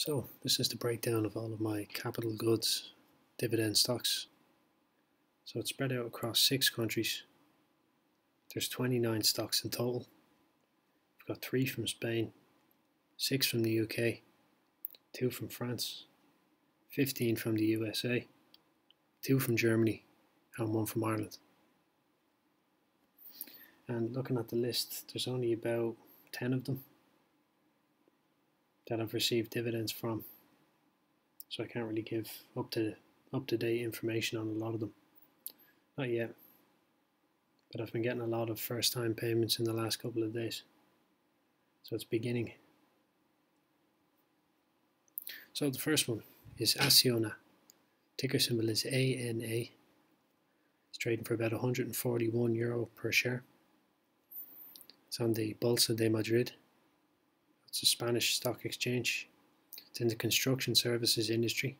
So this is the breakdown of all of my capital goods dividend stocks. So it's spread out across 6 countries. There's 29 stocks in total. We've got 3 from Spain, 6 from the UK, 2 from France, 15 from the USA, 2 from Germany and 1 from Ireland. And looking at the list, there's only about 10 of them that I've received dividends from, so I can't really give up to date information on a lot of them. Not yet, but I've been getting a lot of first time payments in the last couple of days, so it's beginning. So the first one is Acciona. Ticker symbol is ANA. It's trading for about €141 per share. It's on the Bolsa de Madrid. It's a Spanish stock exchange. It's in the construction services industry.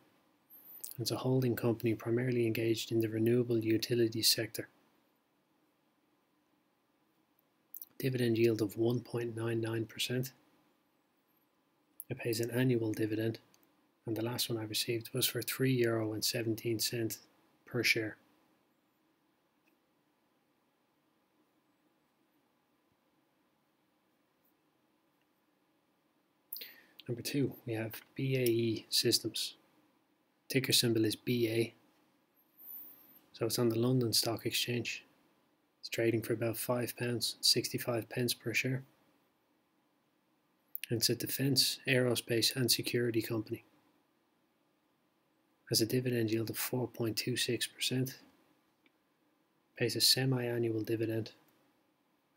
It's a holding company primarily engaged in the renewable utilities sector. Dividend yield of 1.99%. It pays an annual dividend, and the last one I received was for €3.17 per share. Number 2, we have BAE Systems. Ticker symbol is BA. So it's on the London Stock Exchange. It's trading for about £5.65 per share. And it's a defence, aerospace and security company. Has a dividend yield of 4.26%. Pays a semi-annual dividend.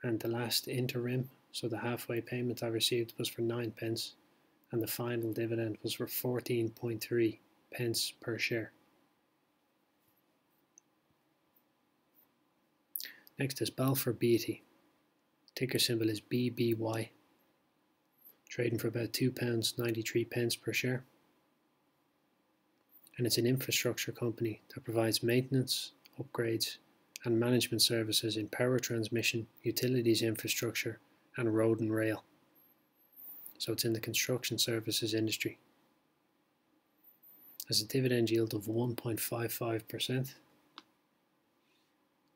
And the last interim, so the halfway payment I received, was for 9p. And the final dividend was for 14.3 pence per share. Next is Balfour Beatty. Ticker symbol is BBY. Trading for about £2.93 per share. And it's an infrastructure company that provides maintenance, upgrades and management services in power transmission, utilities infrastructure and road and rail. So it's in the construction services industry. Has a dividend yield of 1.55%.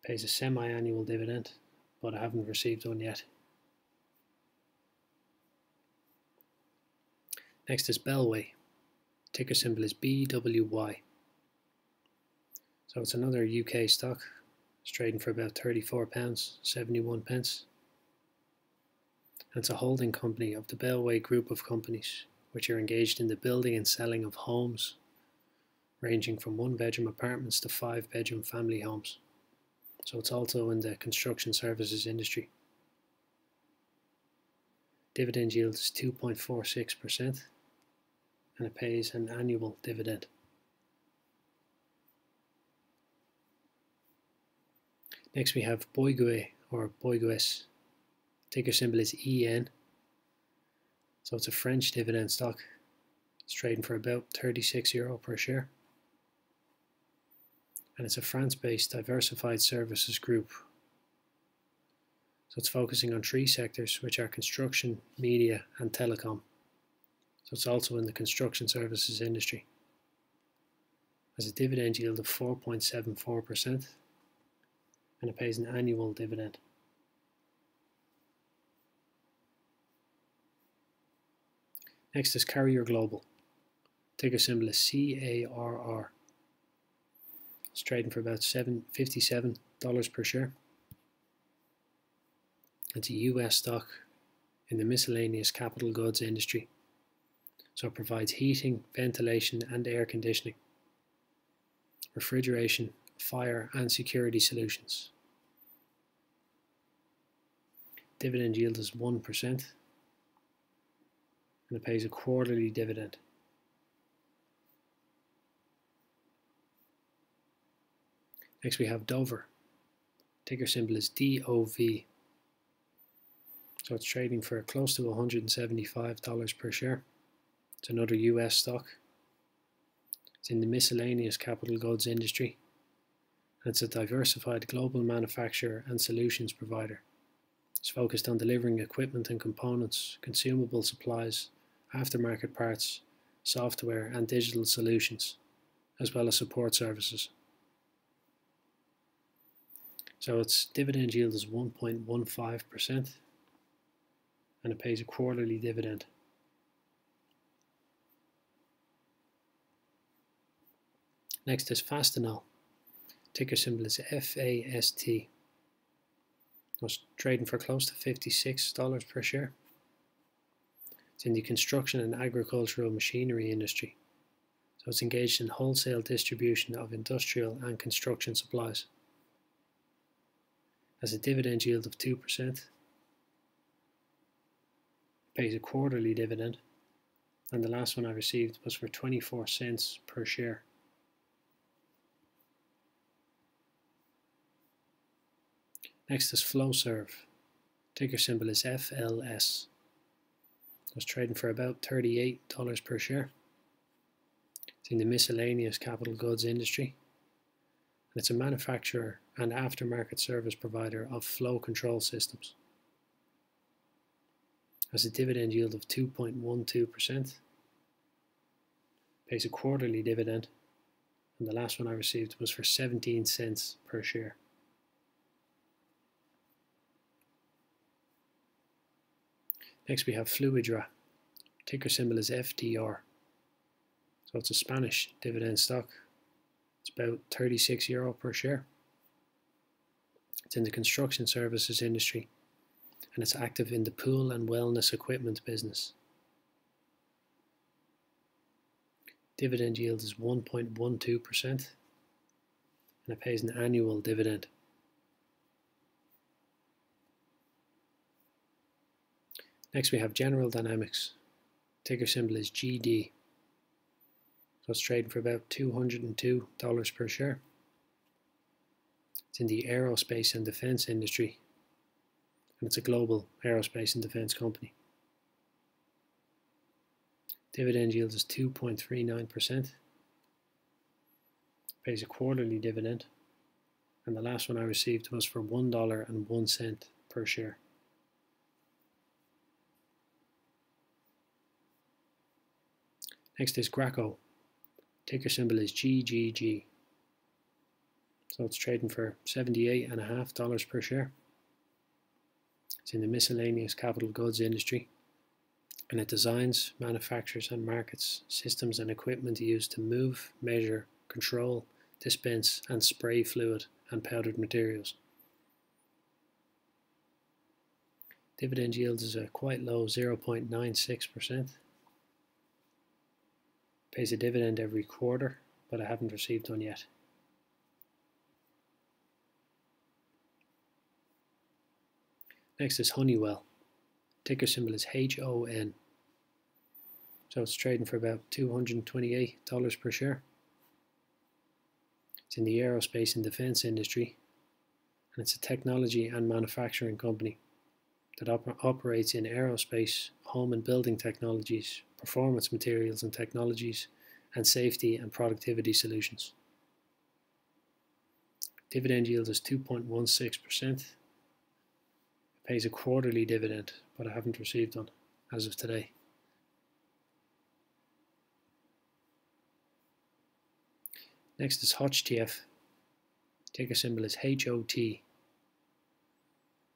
Pays a semi-annual dividend, but I haven't received one yet. Next is Bellway. Ticker symbol is BWY. So it's another UK stock. It's trading for about £34.71. It's a holding company of the Bellway group of companies, which are engaged in the building and selling of homes, ranging from 1-bedroom apartments to 5-bedroom family homes. So it's also in the construction services industry. Dividend yield is 2.46%, and it pays an annual dividend. Next we have Bouygues or Bouygues. Ticker symbol is EN. So it's a French dividend stock. It's trading for about €36 per share. And it's a France-based diversified services group. So it's focusing on 3 sectors, which are construction, media and telecom. So it's also in the construction services industry. Has a dividend yield of 4.74%, and it pays an annual dividend. Next is CARR Global. Ticker symbol is CARR. It's trading for about $57 per share. It's a US stock in the miscellaneous capital goods industry. So it provides heating, ventilation and air conditioning, refrigeration, fire and security solutions. Dividend yield is 1%. And it pays a quarterly dividend. Next we have Dover. Ticker symbol is DOV. So it's trading for close to $175 per share. It's another US stock. It's in the miscellaneous capital goods industry. And it's a diversified global manufacturer and solutions provider. It's focused on delivering equipment and components, consumable supplies, aftermarket parts, software and digital solutions, as well as support services. So its dividend yield is 1.15% and it pays a quarterly dividend. Next is Fastenal. Ticker symbol is FAST. It's trading for close to $56 per share. It's in the construction and agricultural machinery industry. So it's engaged in wholesale distribution of industrial and construction supplies. Has a dividend yield of 2%. Pays a quarterly dividend. And the last one I received was for 24 cents per share. Next is Flowserve. Ticker symbol is FLS. It's trading for about $38 per share. It's in the miscellaneous capital goods industry. And it's a manufacturer and aftermarket service provider of flow control systems. Has a dividend yield of 2.12%. Pays a quarterly dividend. And the last one I received was for 17 cents per share. Next we have Fluidra. Ticker symbol is FDR. So it's a Spanish dividend stock. It's about €36 per share. It's in the construction services industry and it's active in the pool and wellness equipment business. Dividend yield is 1.12% and it pays an annual dividend. Next we have General Dynamics. Ticker symbol is GD. So it's trading for about $202 per share. It's in the aerospace and defense industry and it's a global aerospace and defense company. Dividend yield is 2.39%. Pays a quarterly dividend and the last one I received was for $1.01 per share. Next is Graco. Ticker symbol is GGG. So it's trading for $78.50 per share. It's in the miscellaneous capital goods industry and it designs, manufactures and markets systems and equipment used to move, measure, control, dispense and spray fluid and powdered materials. Dividend yield is a quite low 0.96%. Pays a dividend every quarter, but I haven't received one yet. Next is Honeywell. Ticker symbol is HON. So it's trading for about $228 per share. It's in the aerospace and defense industry and it's a technology and manufacturing company that operates in aerospace, home and building technologies, performance materials and technologies, and safety and productivity solutions. Dividend yield is 2.16%. It pays a quarterly dividend, but I haven't received one as of today. Next is HOCHTIEF. Ticker symbol is HOT.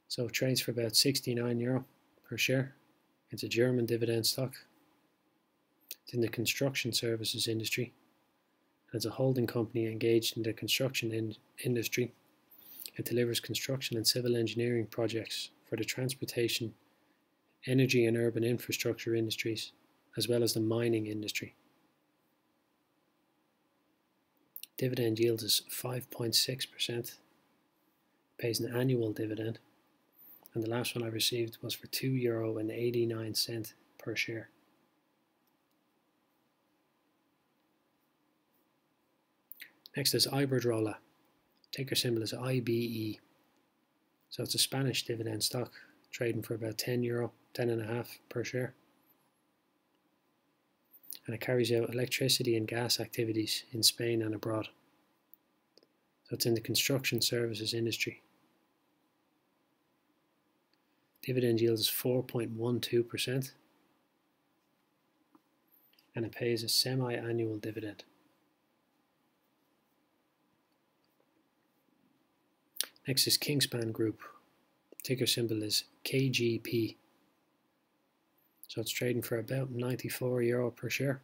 So it trades for about €69 per share. It's a German dividend stock. It's in the construction services industry. It's a holding company engaged in the construction industry. It delivers construction and civil engineering projects for the transportation, energy and urban infrastructure industries, as well as the mining industry. Dividend yield is 5.6%. Pays an annual dividend. And the last one I received was for €2.89 per share. Next is Iberdrola. Ticker symbol is IBE. So it's a Spanish dividend stock, trading for about €10, 10.5 per share. And it carries out electricity and gas activities in Spain and abroad. So it's in the construction services industry. Dividend yield is 4.12%. and it pays a semi-annual dividend. Next is Kingspan Group. Ticker symbol is KGP. So it's trading for about €94 per share.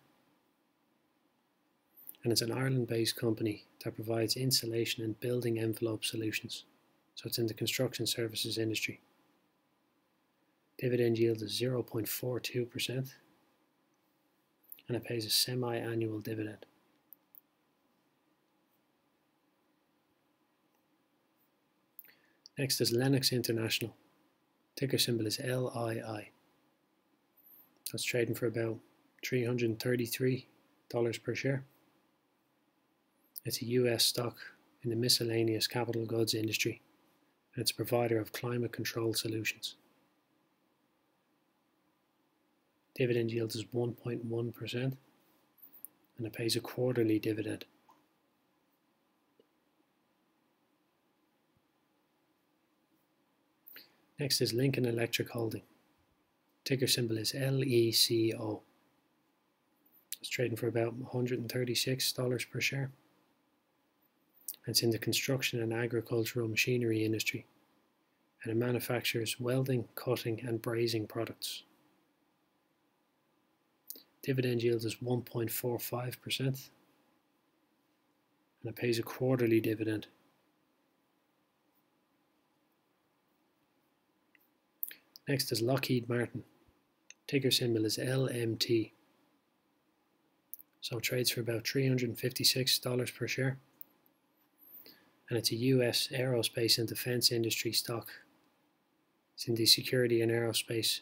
And it's an Ireland-based company that provides insulation and building envelope solutions. So it's in the construction services industry. Dividend yield is 0.42%, and it pays a semi-annual dividend. Next is Lennox International. Ticker symbol is LII. That's trading for about $333 per share. It's a US stock in the miscellaneous capital goods industry, and it's a provider of climate control solutions. Dividend yield is 1.1%, and it pays a quarterly dividend. Next is Lincoln Electric Holding. Ticker symbol is LECO. It's trading for about $136 per share. It's in the construction and agricultural machinery industry, and it manufactures welding, cutting and brazing products. Dividend yield is 1.45%, and it pays a quarterly dividend. Next is Lockheed Martin. Ticker symbol is LMT. So it trades for about $356 per share. And it's a US aerospace and defense industry stock. It's in the security and aerospace,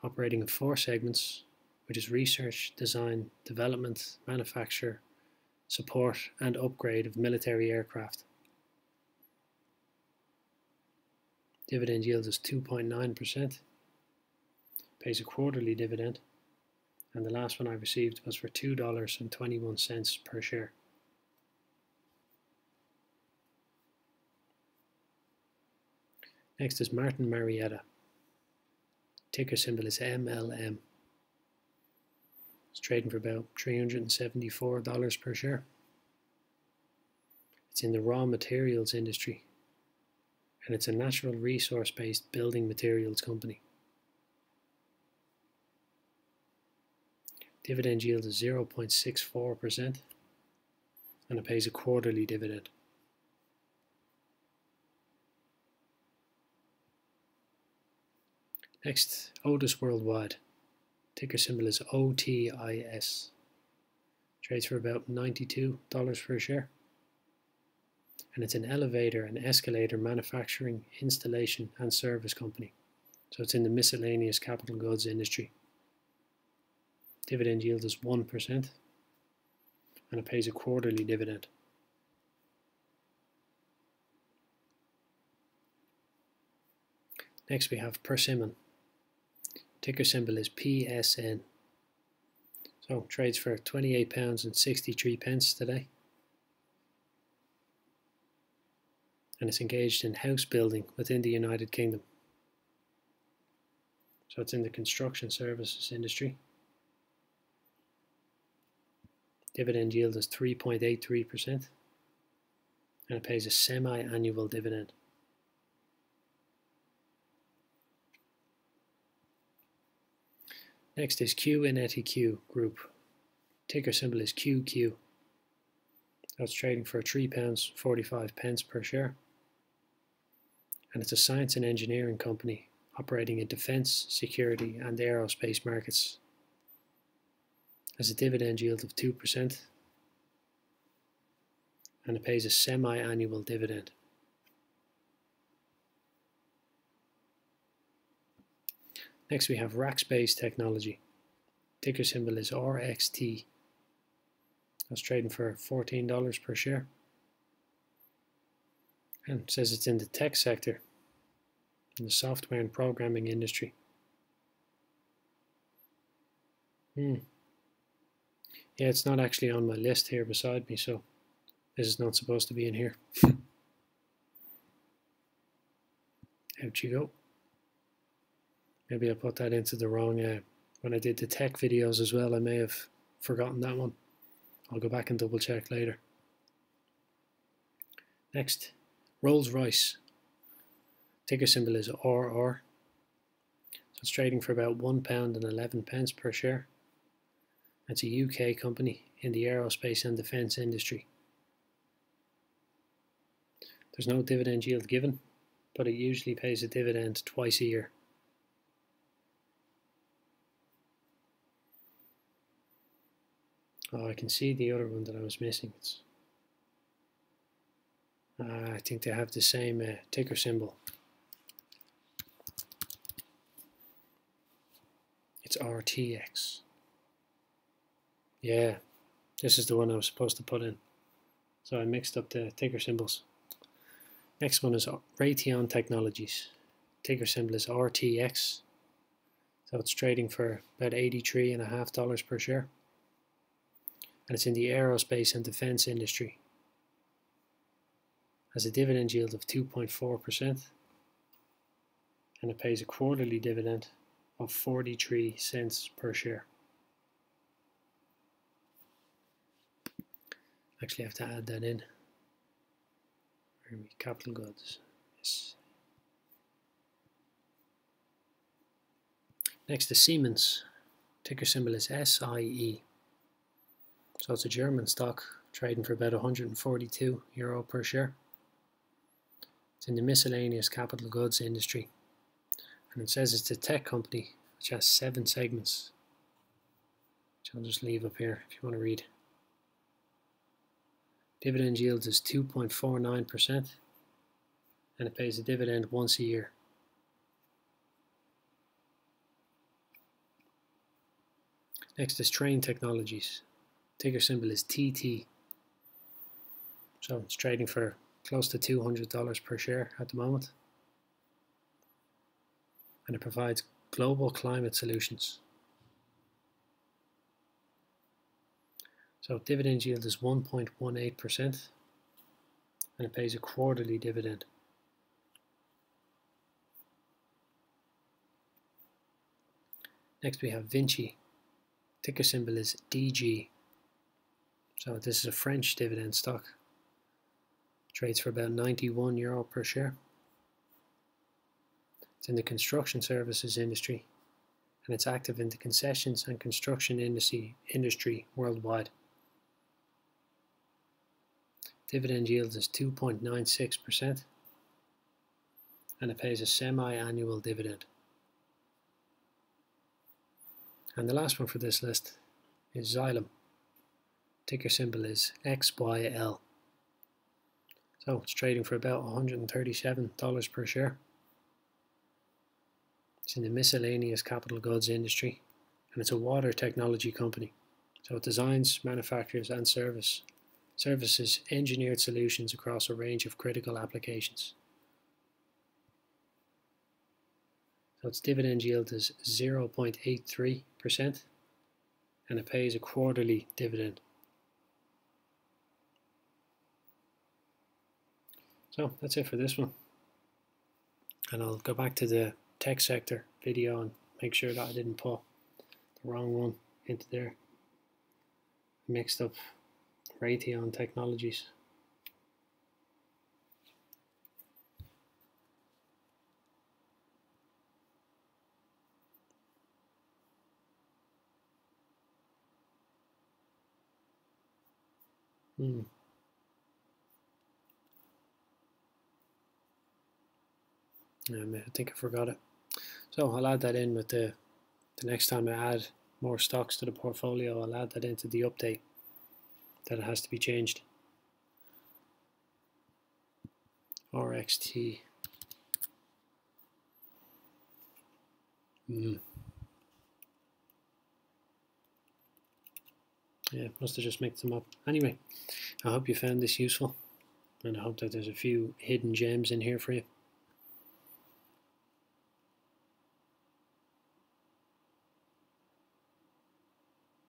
operating in 4 segments, which is research, design, development, manufacture, support and upgrade of military aircraft. Dividend yield is 2.9%, pays a quarterly dividend, and the last one I received was for $2.21 per share. Next is Martin Marietta. Ticker symbol is MLM. It's trading for about $374 per share. It's in the raw materials industry, and it's a natural resource-based building materials company. Dividend yield is 0.64%, and it pays a quarterly dividend. Next, Otis Worldwide. Ticker symbol is OTIS. Trades for about $92 per share. And it's an elevator and escalator manufacturing, installation and service company. So it's in the miscellaneous capital goods industry. Dividend yield is 1%, and it pays a quarterly dividend. Next we have Persimmon. Ticker symbol is PSN. So trades for £28.63 today. And it's engaged in house building within the United Kingdom. So it's in the construction services industry. Dividend yield is 3.83%, and it pays a semi-annual dividend. Next is QinetiQ Group. Ticker symbol is QQ. That's trading for £3.45 per share. And it's a science and engineering company operating in defense, security and aerospace markets. Has a dividend yield of 2%, and it pays a semi-annual dividend. Next we have Rackspace Technology. Ticker symbol is RXT. That's trading for $14 per share. And it says it's in the tech sector, in the software and programming industry. Yeah, it's not actually on my list here beside me, so this is not supposed to be in here. Out you go. Maybe I put that into the wrong when I did the tech videos as well, I may have forgotten that one. I'll go back and double check later. Next, Rolls-Royce. Ticker symbol is RR. So it's trading for about £1.11 per share. It's a UK company in the aerospace and defense industry. There's no dividend yield given, but it usually pays a dividend twice a year. Oh, I can see the other one that I was missing. I think they have the same ticker symbol. It's RTX. Yeah, this is the one I was supposed to put in. So I mixed up the ticker symbols. Next one is Trane Technologies. Ticker symbol is RTX. So it's trading for about $83.50 per share. And it's in the aerospace and defense industry. Has a dividend yield of 2.4%. And it pays a quarterly dividend of 43 cents per share. Actually, I have to add that in. Where are we? Capital goods. Yes. Next is Siemens. Ticker symbol is SIE. So it's a German stock trading for about €142 per share. It's in the miscellaneous capital goods industry. And it says it's a tech company which has 7 segments, which I'll just leave up here if you want to read. Dividend yield is 2.49%, and it pays a dividend once a year. Next is Trane Technologies. Ticker symbol is TT. So it's trading for close to $200 per share at the moment. And it provides global climate solutions. So dividend yield is 1.18%, and it pays a quarterly dividend. Next we have Vinci. Ticker symbol is DG. So this is a French dividend stock. Trades for about €91 per share. It's in the construction services industry, and it's active in the concessions and construction industry worldwide. Dividend yield is 2.96%, and it pays a semi-annual dividend. And the last one for this list is Xylem. Ticker symbol is XYL. So it's trading for about $137 per share. It's in the miscellaneous capital goods industry, and it's a water technology company. So it designs, manufactures and services engineered solutions across a range of critical applications. So its dividend yield is 0.83%, and it pays a quarterly dividend. So that's it for this one, and I'll go back to the tech sector video and make sure that I didn't put the wrong one into there. Mixed up Raytheon Technologies. I think I forgot it. So I'll add that in with the next time I add more stocks to the portfolio. I'll add that into the update that it has to be changed. RXT. Yeah, must have just mixed them up. Anyway, I hope you found this useful, and I hope that there's a few hidden gems in here for you.